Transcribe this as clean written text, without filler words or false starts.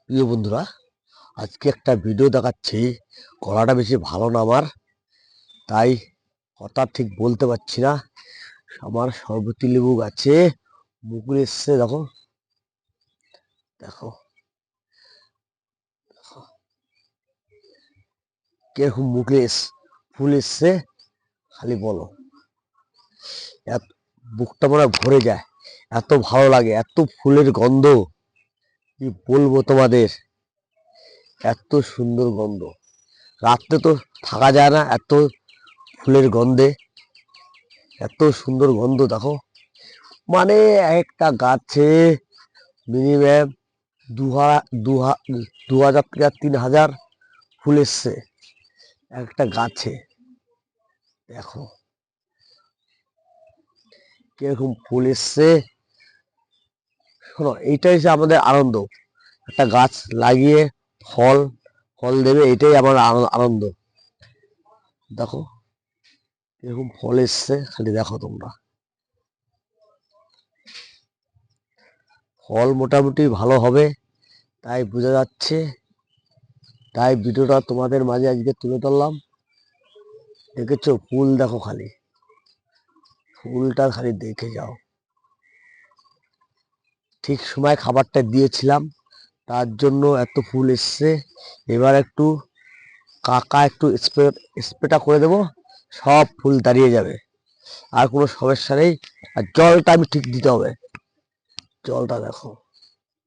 প্রিয় বন্ধুরা, আজকে একটা ভিডিও দেখাচ্ছি। গলাটা বেশি ভালো না আমার, তাই কথা ঠিক বলতে পারছি না। আমার সরবতি লেবু গাছে মুকুল এসছে, দেখো দেখো কিরকম ফুল এসছে, খালি বলো। এত বুকটা মনে হয় ভরে যায়, এত ভালো লাগে, এত ফুলের গন্ধ কি বলবো তোমাদের। এত সুন্দর গন্ধ, রাত্রে তো থাকা যায় না এত ফুলের গন্ধে। এত সুন্দর গন্ধ দেখো, মানে একটা গাছে মিনিমাম দু হাজার থেকে 3,000 ফুল এসছে একটা গাছে। দেখো কিরকম ফুল এসছে। শোনো, এইটাই যে আমাদের আনন্দ, একটা গাছ লাগিয়ে ফল ফল দেবে, এটাই আমার আনন্দ। দেখো কিরকম ফল এসছে, খালি দেখো তোমরা। ফল মোটামুটি ভালো হবে তাই বোঝা যাচ্ছে, তাই ভিডিওটা তোমাদের মাঝে আজকে তুলে ধরলাম। দেখেছো ফুল, দেখো খালি ফুলটা খালি দেখে যাও। ঠিক সময় খাবারটা দিয়েছিলাম, তার জন্য এত ফুল এসছে। এবার একটু একটু স্প্রেটা করে দেবো, সব ফুল দাঁড়িয়ে যাবে, আর কোনো সমস্যা নেই। আর জলটা আমি ঠিক দিতে হবে, জলটা দেখো।